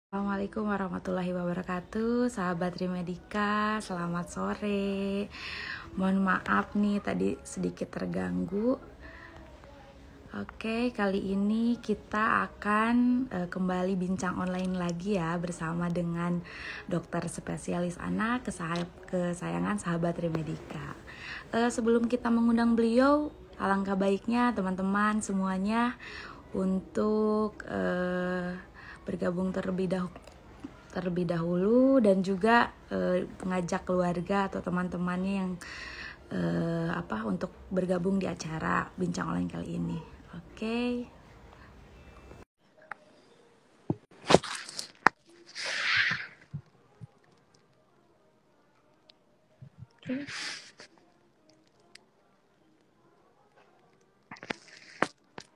Assalamualaikum warahmatullahi wabarakatuh, sahabat Trimedika, selamat sore. Mohon maaf nih tadi sedikit terganggu. Oke, kali ini kita akan kembali bincang online lagi ya bersama dengan dokter spesialis anak kesayangan sahabat Trimedika. Sebelum kita mengundang beliau, alangkah baiknya teman-teman semuanya untuk bergabung terlebih dahulu dan juga mengajak keluarga atau teman-temannya yang untuk bergabung di acara bincang online kali ini. Oke.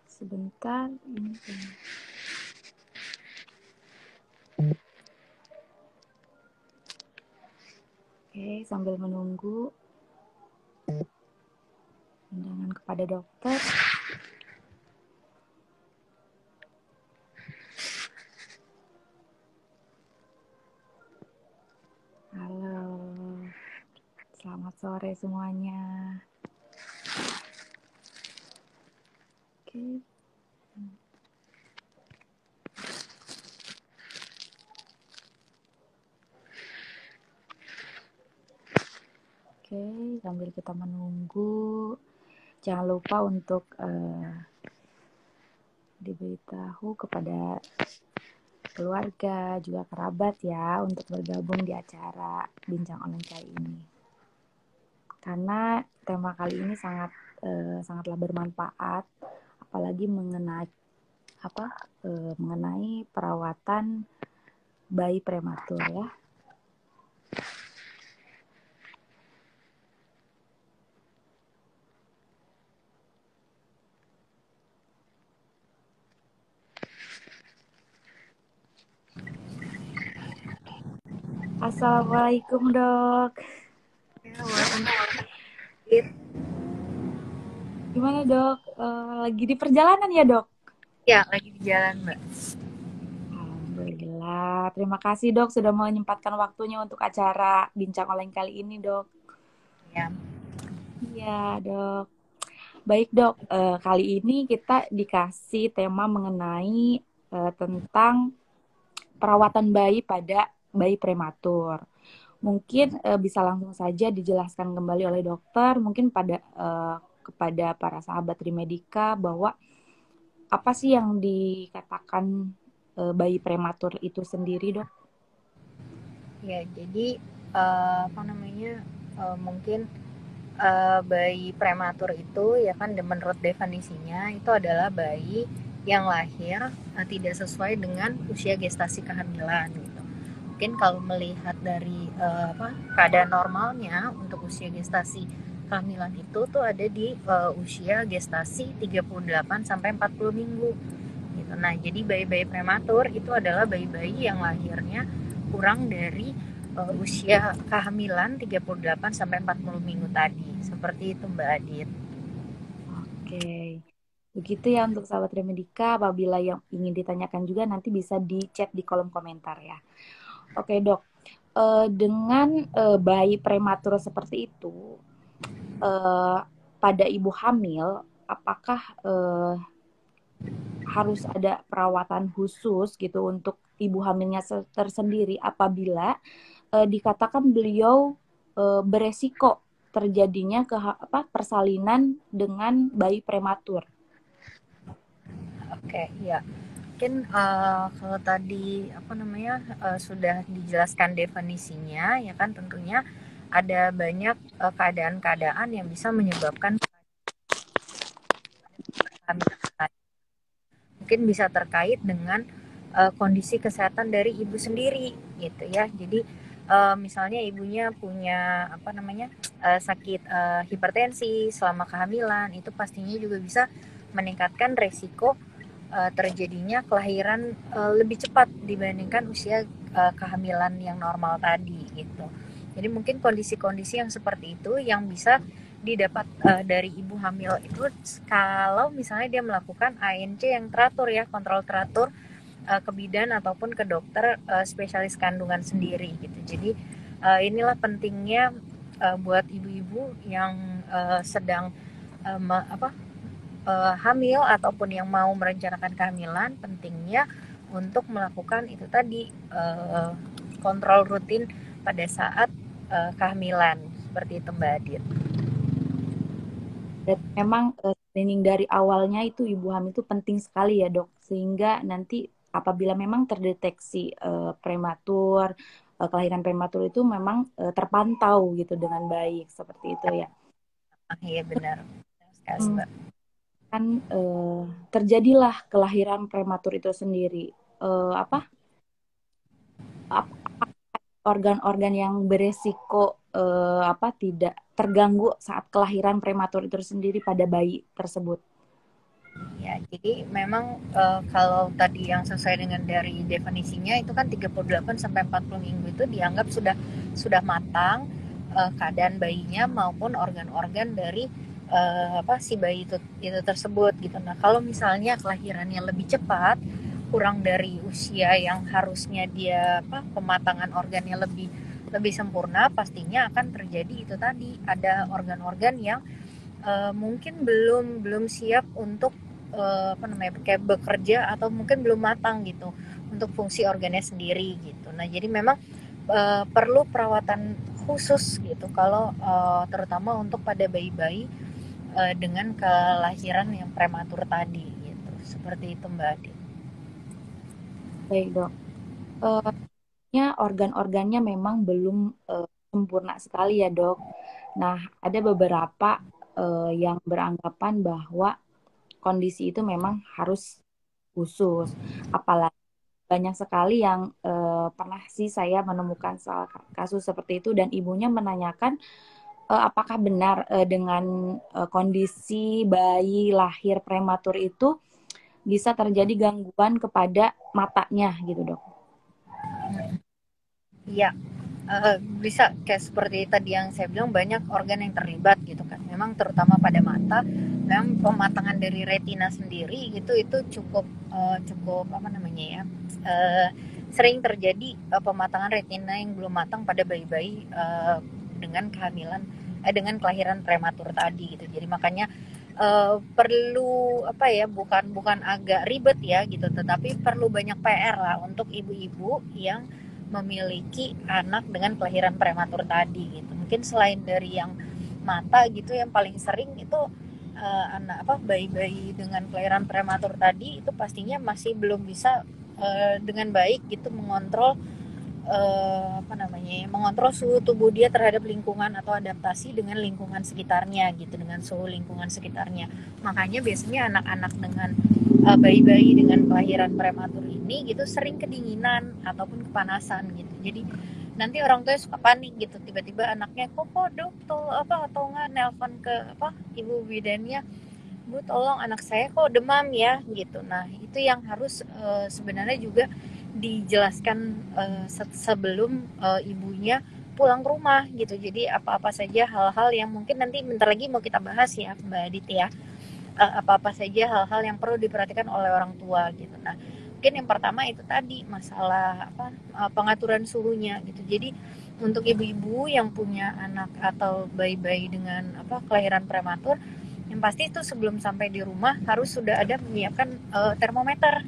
Sebentar ini. Oke, sambil menunggu undangan kepada dokter. Halo, selamat sore semuanya. Oke. Oke, sambil kita menunggu, jangan lupa untuk diberitahu kepada keluarga, juga kerabat ya, untuk bergabung di acara bincang online kali ini. Karena tema kali ini sangatlah bermanfaat, apalagi mengenai perawatan bayi prematur ya. Assalamualaikum dok. Gimana dok? Lagi di perjalanan ya dok? Ya, lagi di jalan Mbak. Alhamdulillah. Terima kasih dok sudah menyempatkan waktunya untuk acara bincang online kali ini dok. Ya. Iya dok. Baik dok, kali ini kita dikasih tema mengenai tentang perawatan bayi pada bayi prematur. Mungkin bisa langsung saja dijelaskan kembali oleh dokter, mungkin kepada para sahabat Trimedika bahwa apa sih yang dikatakan bayi prematur itu sendiri dok? Ya, jadi mungkin bayi prematur itu ya kan menurut definisinya itu adalah bayi yang lahir tidak sesuai dengan usia gestasi kehamilan gitu. Mungkin kalau melihat dari keadaan normalnya untuk usia gestasi kehamilan itu tuh ada di usia gestasi 38 sampai 40 minggu gitu. Nah, jadi bayi-bayi prematur itu adalah bayi-bayi yang lahirnya kurang dari usia kehamilan 38 sampai 40 minggu tadi. Seperti itu Mbak Adit. Oke, begitu ya untuk sahabat Remedika. Apabila yang ingin ditanyakan juga nanti bisa di chat di kolom komentar ya. Oke dok, dengan bayi prematur seperti itu, pada ibu hamil, apakah harus ada perawatan khusus gitu untuk ibu hamilnya tersendiri apabila dikatakan beliau beresiko terjadinya persalinan dengan bayi prematur? Oke, ya. Mungkin kalau tadi sudah dijelaskan definisinya ya kan, tentunya ada banyak keadaan-keadaan yang bisa menyebabkan kehamilan. Mungkin bisa terkait dengan kondisi kesehatan dari ibu sendiri gitu ya. Jadi misalnya ibunya punya sakit hipertensi selama kehamilan, itu pastinya juga bisa meningkatkan resiko terjadinya kelahiran lebih cepat dibandingkan usia kehamilan yang normal tadi gitu. Jadi mungkin kondisi-kondisi yang seperti itu yang bisa didapat dari ibu hamil itu kalau misalnya dia melakukan ANC yang teratur ya, kontrol teratur ke bidan ataupun ke dokter spesialis kandungan sendiri gitu. Jadi inilah pentingnya buat ibu-ibu yang sedang hamil ataupun yang mau merencanakan kehamilan, pentingnya untuk melakukan itu tadi, kontrol rutin pada saat kehamilan, seperti itu Mbak Adit. Dan memang screening dari awalnya itu ibu hamil itu penting sekali ya dok, sehingga nanti apabila memang terdeteksi prematur, kelahiran prematur itu memang terpantau gitu dengan baik seperti itu ya. Iya benar sekali Hmm, Mbak. kan terjadilah kelahiran prematur itu sendiri. Apa organ-organ yang beresiko apa tidak terganggu saat kelahiran prematur itu sendiri pada bayi tersebut. Ya, jadi memang kalau tadi yang sesuai dengan dari definisinya itu kan 38 sampai 40 minggu itu dianggap sudah matang keadaan bayinya maupun organ-organ dari si bayi itu tersebut gitu. Nah, kalau misalnya kelahirannya lebih cepat, kurang dari usia yang harusnya dia pematangan organnya lebih lebih sempurna, pastinya akan terjadi itu tadi ada organ-organ yang mungkin belum belum siap untuk kayak bekerja atau mungkin belum matang gitu untuk fungsi organnya sendiri gitu. Nah, jadi memang perlu perawatan khusus gitu kalau terutama untuk pada bayi-bayi dengan kelahiran yang prematur tadi gitu. Seperti itu Mbak Adi. Baik dok. Organ-organnya memang belum sempurna sekali ya dok. Nah, ada beberapa yang beranggapan bahwa kondisi itu memang harus khusus. Apalagi banyak sekali yang pernah sih saya menemukan salah kasus seperti itu dan ibunya menanyakan apakah benar dengan kondisi bayi lahir prematur itu bisa terjadi gangguan kepada matanya gitu dok. Iya, bisa kayak seperti tadi yang saya bilang banyak organ yang terlibat gitu kan. Memang terutama pada mata, memang pematangan dari retina sendiri gitu itu cukup cukup eh, sering terjadi pematangan retina yang belum matang pada bayi-bayi dengan dengan kelahiran prematur tadi gitu. Jadi makanya perlu bukan bukan agak ribet ya gitu, tetapi perlu banyak PR lah untuk ibu-ibu yang memiliki anak dengan kelahiran prematur tadi gitu. Mungkin selain dari yang mata gitu, yang paling sering itu bayi-bayi dengan kelahiran prematur tadi itu pastinya masih belum bisa dengan baik gitu mengontrol mengontrol suhu tubuh dia terhadap lingkungan atau adaptasi dengan lingkungan sekitarnya gitu, dengan suhu lingkungan sekitarnya. Makanya biasanya anak-anak dengan bayi-bayi dengan kelahiran prematur ini gitu sering kedinginan ataupun kepanasan gitu. Jadi nanti orang tua suka panik gitu, tiba-tiba anaknya kok dok atau nggak nelpon ke ibu bidannya, Bu tolong anak saya kok demam ya gitu. Nah itu yang harus sebenarnya juga dijelaskan sebelum ibunya pulang ke rumah gitu. Jadi apa-apa saja hal-hal yang mungkin nanti bentar lagi mau kita bahas ya Mbak Adit ya, apa-apa saja hal-hal yang perlu diperhatikan oleh orang tua gitu. Nah mungkin yang pertama itu tadi masalah pengaturan suhunya gitu. Jadi untuk ibu-ibu yang punya anak atau bayi-bayi dengan kelahiran prematur, yang pasti itu sebelum sampai di rumah harus sudah ada menyiapkan termometer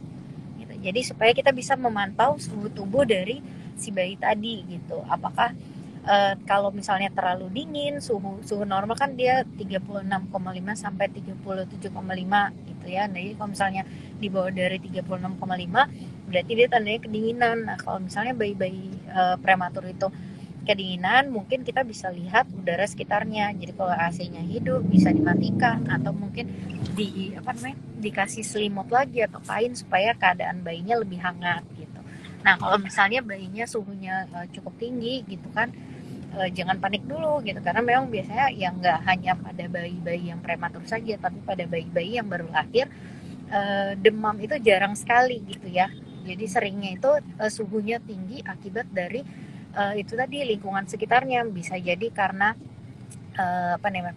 gitu. Jadi supaya kita bisa memantau suhu tubuh dari si bayi tadi gitu. Apakah kalau misalnya terlalu dingin, suhu suhu normal kan dia 36,5 sampai 37,5 gitu ya. Nah, jadi kalau misalnya di bawah dari 36,5 berarti dia tandanya kedinginan. Nah, kalau misalnya bayi-bayi prematur itu kedinginan, mungkin kita bisa lihat udara sekitarnya. Jadi kalau AC-nya hidup bisa dimatikan atau mungkin dikasih selimut lagi atau kain supaya keadaan bayinya lebih hangat gitu. Nah, kalau misalnya bayinya suhunya cukup tinggi gitu kan, jangan panik dulu gitu, karena memang biasanya yang nggak hanya pada bayi-bayi yang prematur saja, tapi pada bayi-bayi yang baru lahir demam itu jarang sekali gitu ya. Jadi seringnya itu suhunya tinggi akibat dari itu tadi lingkungan sekitarnya, bisa jadi karena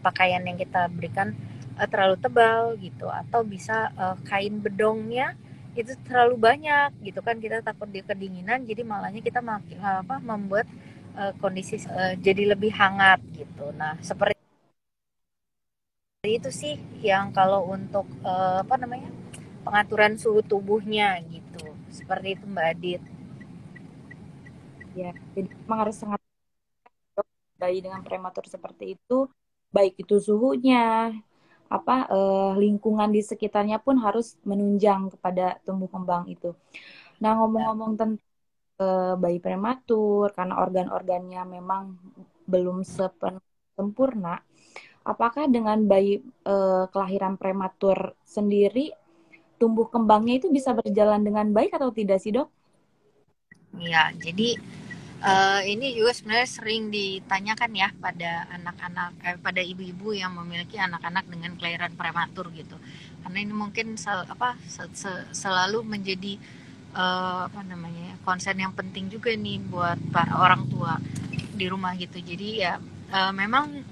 pakaian yang kita berikan terlalu tebal gitu, atau bisa kain bedongnya itu terlalu banyak gitu kan, kita takut dia kedinginan, jadi malahnya kita membuat kondisi jadi lebih hangat gitu. Nah seperti itu sih yang kalau untuk pengaturan suhu tubuhnya gitu, seperti itu Mbak Adit. Ya, jadi memang harus sangat bayi dengan prematur seperti itu, baik itu suhunya, lingkungan di sekitarnya pun harus menunjang kepada tumbuh kembang itu. Nah, ngomong-ngomong tentang bayi prematur, karena organ-organnya memang belum sempurna, apakah dengan bayi kelahiran prematur sendiri, tumbuh kembangnya itu bisa berjalan dengan baik atau tidak sih, Dok? Ya, jadi ini juga sebenarnya sering ditanyakan ya pada anak-anak, pada ibu-ibu yang memiliki anak-anak dengan kelahiran prematur gitu. Karena ini mungkin selalu menjadi konsen yang penting juga nih buat para orang tua di rumah gitu. Jadi ya memang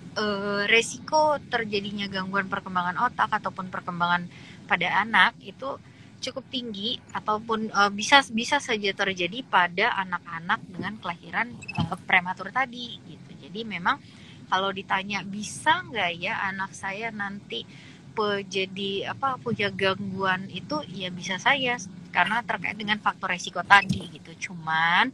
resiko terjadinya gangguan perkembangan otak ataupun perkembangan pada anak itu cukup tinggi, ataupun bisa bisa saja terjadi pada anak-anak dengan kelahiran prematur tadi gitu. Jadi memang kalau ditanya bisa nggak ya anak saya nanti punya gangguan itu, ya bisa saya, karena terkait dengan faktor resiko tadi gitu. Cuman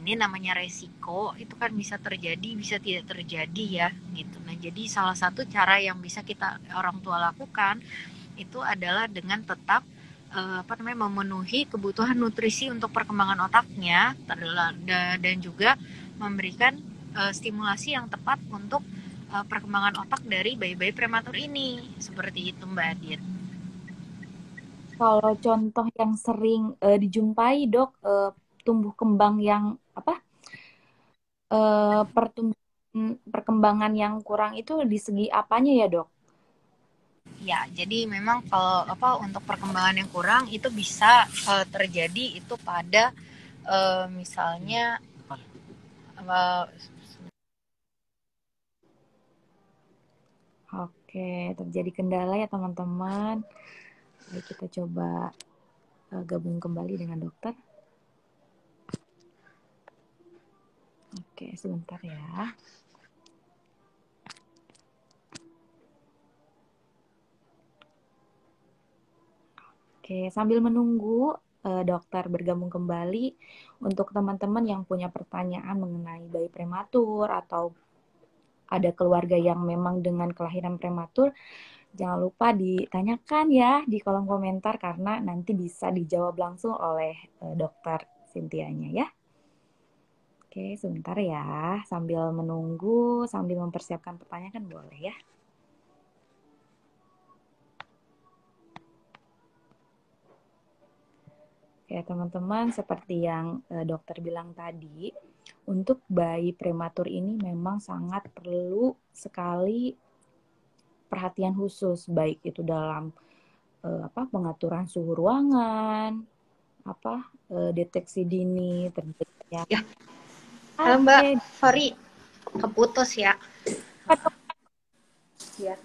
ini namanya resiko itu kan bisa terjadi bisa tidak terjadi ya gitu. Nah jadi salah satu cara yang bisa kita orang tua lakukan itu adalah dengan tetap memenuhi kebutuhan nutrisi untuk perkembangan otaknya, dan juga memberikan stimulasi yang tepat untuk perkembangan otak dari bayi-bayi prematur ini, seperti itu Mbak Adit. Kalau contoh yang sering dijumpai, Dok, tumbuh kembang yang apa? Perkembangan yang kurang itu di segi apanya ya, Dok? Ya, jadi memang kalau untuk perkembangan yang kurang itu bisa terjadi itu pada misalnya uh, Oke, terjadi kendala ya teman-teman. Baik, kita coba gabung kembali dengan dokter. Oke, sebentar ya. Oke, sambil menunggu dokter bergabung kembali, untuk teman-teman yang punya pertanyaan mengenai bayi prematur atau ada keluarga yang memang dengan kelahiran prematur, jangan lupa ditanyakan ya di kolom komentar karena nanti bisa dijawab langsung oleh dokter Cynthia-nya ya. Oke, sebentar ya. Sambil menunggu, sambil mempersiapkan pertanyaan kan boleh ya. Ya, teman-teman, seperti yang dokter bilang tadi, untuk bayi prematur ini memang sangat perlu sekali perhatian khusus, baik itu dalam pengaturan suhu ruangan, deteksi dini terjadinya. ya. Halo Mbak, sorry keputus ya. Ya,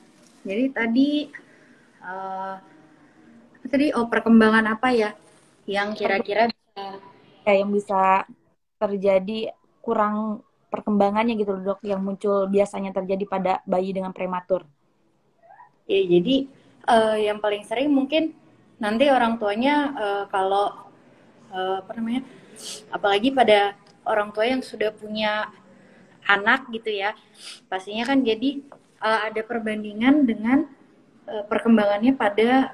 jadi uh, perkembangan apa ya yang kira-kira yang bisa terjadi kurang perkembangannya gitu dok, yang muncul biasanya terjadi pada bayi dengan prematur. Ya, jadi yang paling sering mungkin nanti orang tuanya kalau apalagi pada orang tua yang sudah punya anak gitu ya, pastinya kan jadi ada perbandingan dengan perkembangannya pada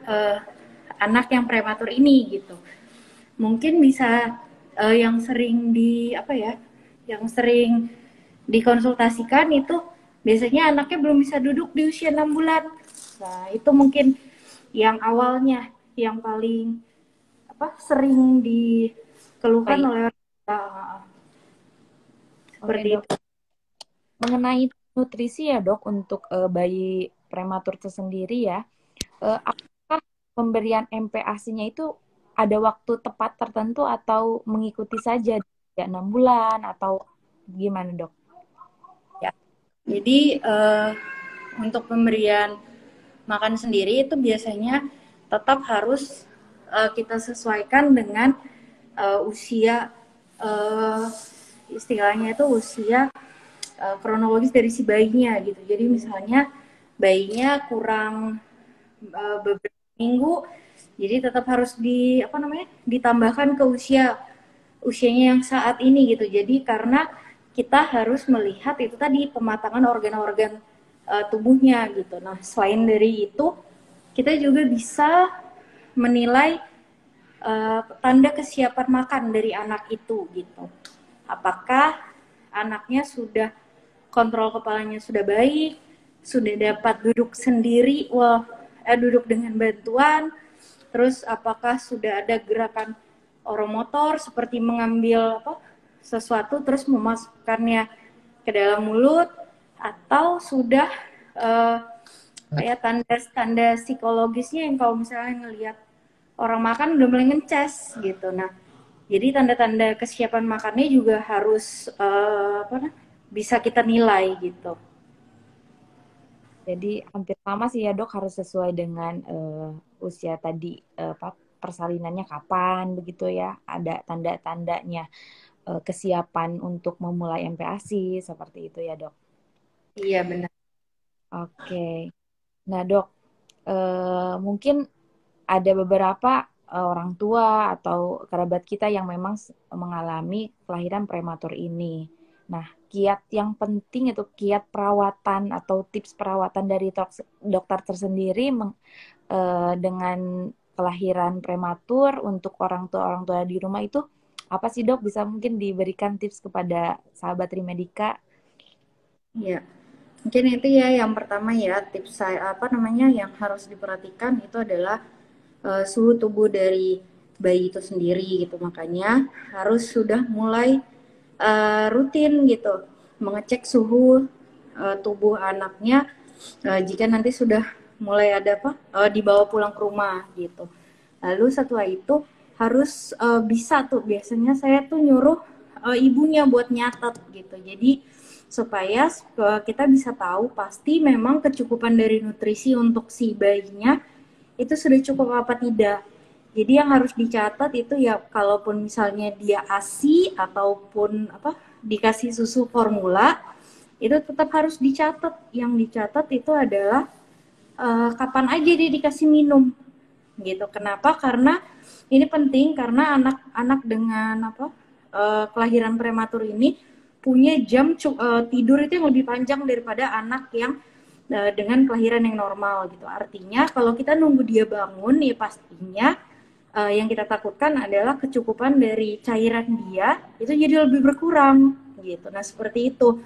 anak yang prematur ini gitu. Mungkin bisa yang sering yang sering dikonsultasikan itu biasanya anaknya belum bisa duduk di usia 6 bulan. Nah, itu mungkin yang awalnya yang paling sering dikeluhkan oleh orang tua. Seperti Oke, dok. itu. Mengenai nutrisi ya dok, untuk bayi prematur tersendiri ya, apakah pemberian MPASI-nya itu ada waktu tepat tertentu atau mengikuti saja ya 6 bulan atau gimana dok? Ya. Jadi untuk pemberian makan sendiri itu biasanya tetap harus kita sesuaikan dengan usia, istilahnya itu usia kronologis dari si bayinya gitu. Jadi misalnya bayinya kurang beberapa minggu, jadi tetap harus ditambahkan ke usianya yang saat ini gitu. Jadi karena kita harus melihat itu tadi pematangan organ-organ tubuhnya gitu. Nah, selain dari itu, kita juga bisa menilai tanda kesiapan makan dari anak itu gitu. Apakah anaknya sudah kontrol kepalanya sudah baik, sudah dapat duduk sendiri, duduk dengan bantuan, terus apakah sudah ada gerakan oromotor seperti mengambil sesuatu terus memasukkannya ke dalam mulut, atau sudah kayak tanda-tanda psikologisnya yang kalau misalnya ngelihat orang makan udah mulai ngeces gitu. Nah, jadi tanda-tanda kesiapan makannya juga harus bisa kita nilai gitu. Jadi hampir sama sih ya dok, harus sesuai dengan usia tadi, persalinannya kapan begitu ya, ada tanda-tandanya kesiapan untuk memulai MPASI seperti itu ya dok. Iya benar. Oke, nah dok, mungkin ada beberapa orang tua atau kerabat kita yang memang mengalami kelahiran prematur ini. Nah, kiat yang penting itu kiat perawatan atau tips perawatan dari dokter tersendiri dengan kelahiran prematur untuk orang tua di rumah itu apa sih dok? Bisa mungkin diberikan tips kepada sahabat Trimedika? Ya, mungkin itu ya yang pertama ya, tips saya yang harus diperhatikan itu adalah suhu tubuh dari bayi itu sendiri gitu. Makanya harus sudah mulai rutin gitu mengecek suhu tubuh anaknya jika nanti sudah mulai ada dibawa pulang ke rumah gitu. Lalu setelah itu harus bisa tuh, biasanya saya tuh nyuruh ibunya buat nyatet gitu. Jadi supaya kita bisa tahu pasti memang kecukupan dari nutrisi untuk si bayinya itu sudah cukup apa tidak. Jadi yang harus dicatat itu ya, kalaupun misalnya dia ASI ataupun dikasih susu formula, itu tetap harus dicatat. Yang dicatat itu adalah kapan aja dia dikasih minum gitu. Kenapa? Karena ini penting, karena anak-anak dengan kelahiran prematur ini punya jam tidur itu yang lebih panjang daripada anak yang dengan kelahiran yang normal gitu. Artinya kalau kita nunggu dia bangun ya pastinya yang kita takutkan adalah kecukupan dari cairan dia itu jadi lebih berkurang gitu. Nah, seperti itu.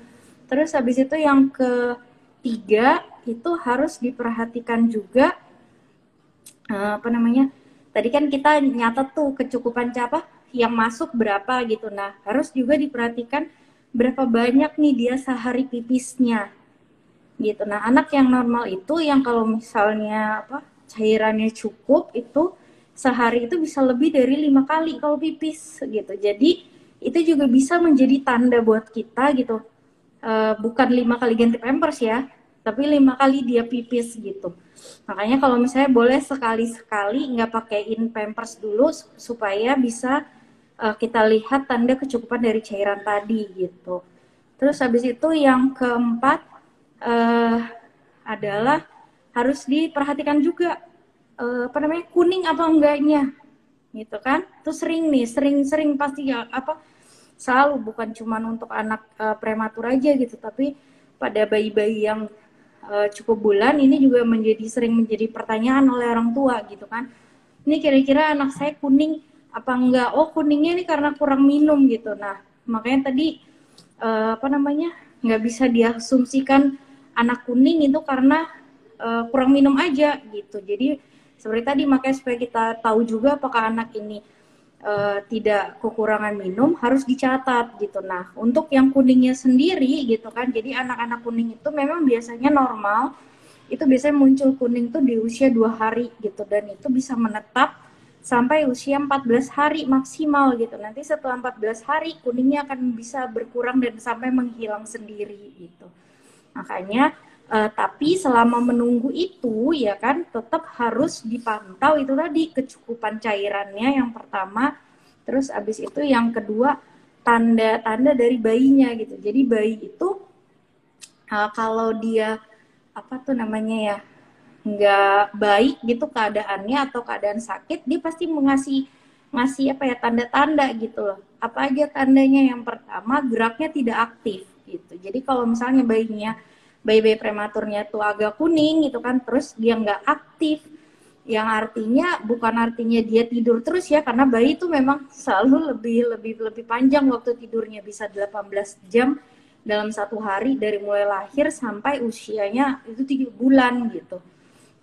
Terus habis itu yang ketiga itu harus diperhatikan juga tadi kan kita nyatet tuh kecukupan yang masuk berapa gitu. Nah, harus juga diperhatikan berapa banyak nih dia sehari pipisnya gitu. Nah, anak yang normal itu yang kalau misalnya cairannya cukup itu sehari itu bisa lebih dari 5 kali kalau pipis gitu. Jadi itu juga bisa menjadi tanda buat kita gitu. Bukan 5 kali ganti pampers ya, tapi 5 kali dia pipis gitu. Makanya kalau misalnya boleh sekali-sekali nggak pakaiin pampers dulu supaya bisa kita lihat tanda kecukupan dari cairan tadi gitu. Terus habis itu yang keempat adalah harus diperhatikan juga kuning apa enggaknya gitu kan. Terus sering pasti ya selalu, bukan cuma untuk anak prematur aja gitu, tapi pada bayi-bayi yang cukup bulan ini juga sering menjadi pertanyaan oleh orang tua gitu kan. Ini kira-kira anak saya kuning apa enggak? Oh, kuningnya ini karena kurang minum gitu. Nah, makanya tadi nggak bisa diasumsikan anak kuning itu karena kurang minum aja gitu. Jadi seperti tadi, makanya supaya kita tahu juga apakah anak ini tidak kekurangan minum, harus dicatat gitu. Nah, untuk yang kuningnya sendiri gitu kan, jadi anak-anak kuning itu memang biasanya normal, itu biasanya muncul kuning tuh di usia 2 hari gitu, dan itu bisa menetap sampai usia 14 hari maksimal gitu. Nanti setelah 14 hari kuningnya akan bisa berkurang dan sampai menghilang sendiri gitu. Makanya Tapi selama menunggu itu ya kan tetap harus dipantau itu tadi kecukupan cairannya yang pertama, terus abis itu yang kedua tanda-tanda dari bayinya gitu. Jadi bayi itu kalau dia apa tuh namanya ya nggak baik gitu keadaannya atau keadaan sakit, dia pasti ngasih apa ya tanda-tanda gitu loh. Apa aja tandanya? Yang pertama geraknya tidak aktif gitu. Jadi kalau misalnya bayi-bayi prematurnya tuh agak kuning gitu kan, terus dia nggak aktif, yang artinya bukan artinya dia tidur terus ya, karena bayi itu memang selalu lebih panjang waktu tidurnya, bisa 18 jam dalam satu hari dari mulai lahir sampai usianya itu 3 bulan gitu.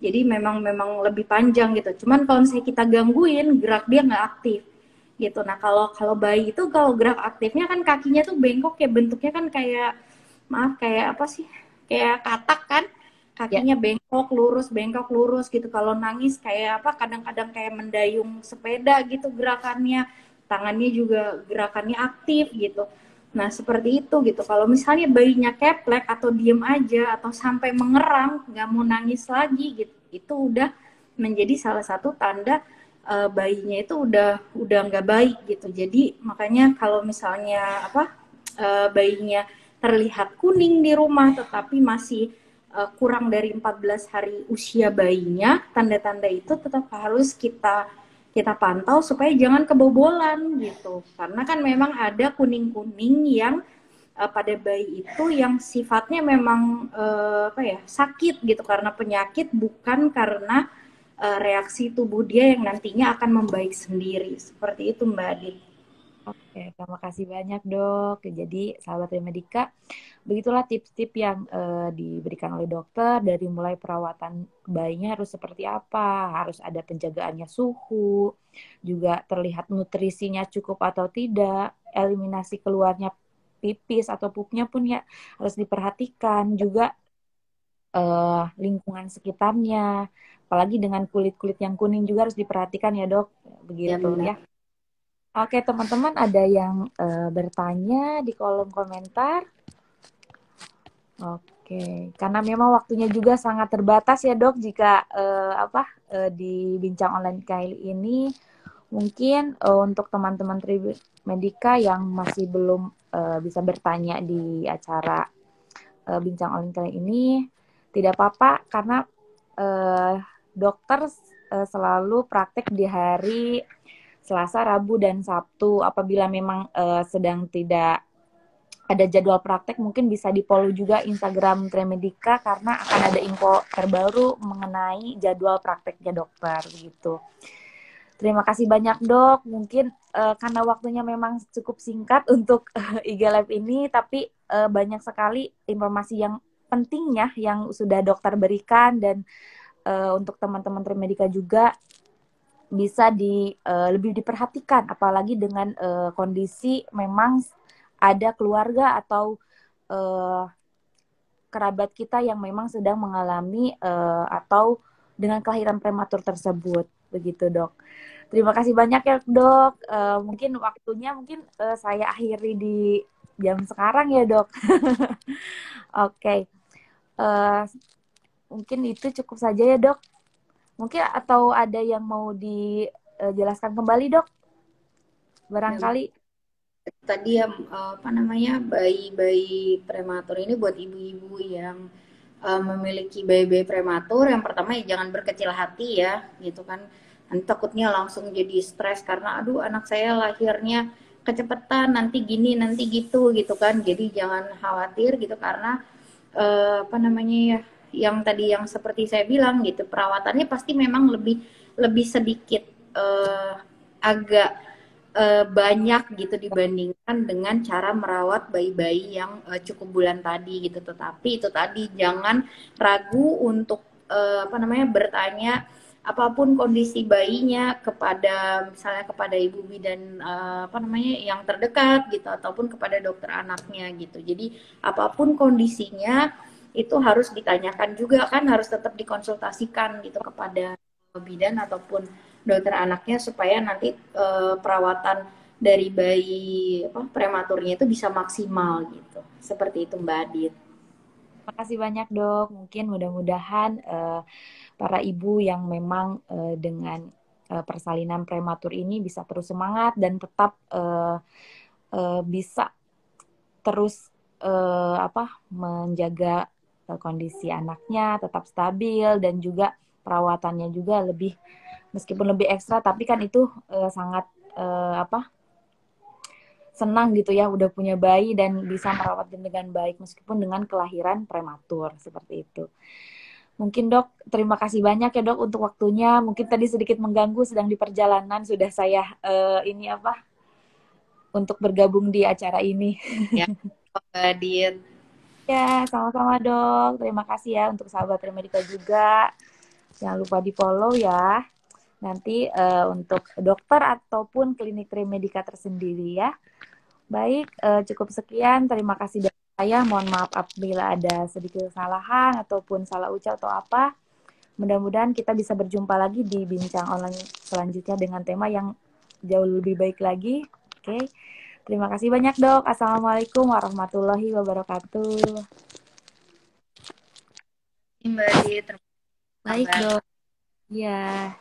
Jadi memang memang lebih panjang gitu. Cuman kalau misalnya kita gangguin gerak dia nggak aktif gitu. Nah kalau kalau bayi itu kalau gerak aktifnya kan kakinya tuh bengkok ya, bentuknya kan kayak maaf kayak apa sih, kayak katak kan, Ya, kakinya bengkok lurus gitu. Kalau nangis kayak apa, kadang-kadang kayak mendayung sepeda gitu gerakannya, tangannya juga gerakannya aktif gitu. Nah seperti itu gitu. Kalau misalnya bayinya keplek atau diem aja atau sampai mengerang nggak mau nangis lagi gitu, itu udah menjadi salah satu tanda bayinya itu udah nggak baik gitu. Jadi makanya kalau misalnya apa, bayinya terlihat kuning di rumah tetapi masih kurang dari 14 hari usia bayinya, tanda-tanda itu tetap harus kita kita pantau supaya jangan kebobolan gitu. Karena kan memang ada kuning-kuning yang pada bayi itu yang sifatnya memang apa ya, sakit gitu karena penyakit, bukan karena reaksi tubuh dia yang nantinya akan membaik sendiri. Seperti itu Mbak Adit. Oke, terima kasih banyak dok. Jadi sahabat Remedika, begitulah tips-tips yang diberikan oleh dokter dari mulai perawatan bayinya harus seperti apa, harus ada penjagaannya suhu, juga terlihat nutrisinya cukup atau tidak, eliminasi keluarnya pipis atau pupnya pun ya harus diperhatikan, juga lingkungan sekitarnya, apalagi dengan kulit-kulit yang kuning juga harus diperhatikan ya dok, Ya begitu benar. ya. Oke, teman-teman ada yang bertanya di kolom komentar. Oke, karena memang waktunya juga sangat terbatas ya dok. Jika di bincang online kali ini, mungkin untuk teman-teman Trimedika yang masih belum bisa bertanya di acara bincang online kali ini, tidak apa-apa karena eh, dokter selalu praktek di hari Selasa, Rabu, dan Sabtu. Apabila memang sedang tidak ada jadwal praktek, mungkin bisa di-follow juga Instagram Tremedika karena akan ada info terbaru mengenai jadwal prakteknya dokter gitu. Terima kasih banyak dok. Mungkin karena waktunya memang cukup singkat untuk IG Live ini, tapi banyak sekali informasi yang pentingnya yang sudah dokter berikan, dan untuk teman-teman Tremedika juga bisa lebih diperhatikan, apalagi dengan kondisi memang ada keluarga atau uh, kerabat kita yang memang sedang mengalami atau dengan kelahiran prematur tersebut, begitu dok. Terima kasih banyak ya dok. Mungkin waktunya saya akhiri di jam sekarang ya dok. Oke, uh, mungkin itu cukup saja ya dok. Mungkin atau ada yang mau dijelaskan kembali dok? Ya, Barangkali. tadi ya apa namanya, bayi-bayi prematur ini buat ibu-ibu yang memiliki bayi-bayi prematur, yang pertama ya jangan berkecil hati ya gitu kan. Nanti takutnya langsung jadi stres karena aduh anak saya lahirnya kecepatan, nanti gini nanti gitu gitu kan. Jadi jangan khawatir gitu karena apa namanya ya, yang tadi yang seperti saya bilang gitu, perawatannya pasti memang lebih lebih sedikit agak banyak gitu dibandingkan dengan cara merawat bayi-bayi yang cukup bulan tadi gitu. Tetapi itu tadi jangan ragu untuk apa namanya bertanya apapun kondisi bayinya kepada misalnya kepada ibu bidan apa namanya yang terdekat gitu, ataupun kepada dokter anaknya gitu. Jadi apapun kondisinya itu harus ditanyakan juga kan, harus tetap dikonsultasikan gitu kepada bidan ataupun dokter anaknya supaya nanti perawatan dari bayi apa, prematurnya itu bisa maksimal gitu. Seperti itu Mbak Adit. Terima kasih banyak dok. Mungkin mudah-mudahan para ibu yang memang dengan persalinan prematur ini bisa terus semangat dan tetap bisa terus menjaga kondisi anaknya tetap stabil dan juga perawatannya juga lebih meskipun lebih ekstra tapi kan itu sangat senang gitu ya udah punya bayi dan bisa merawatnya dengan baik meskipun dengan kelahiran prematur seperti itu. Mungkin dok, terima kasih banyak ya dok untuk waktunya. Mungkin tadi sedikit mengganggu sedang di perjalanan sudah saya untuk bergabung di acara ini. Ya, Mbak Dit. Ya, sama-sama dok. Terima kasih ya untuk sahabat Remedika juga. Jangan lupa di-follow ya. Nanti untuk dokter ataupun klinik Remedika tersendiri ya. Baik, cukup sekian. Terima kasih dari saya. Mohon maaf apabila ada sedikit kesalahan ataupun salah ucap atau apa. Mudah-mudahan kita bisa berjumpa lagi di bincang online selanjutnya dengan tema yang jauh lebih baik lagi. Oke. Terima kasih banyak dok. Assalamualaikum warahmatullahi wabarakatuh. Mbak Dit, terima kasih Baik kabar. dok. Ya.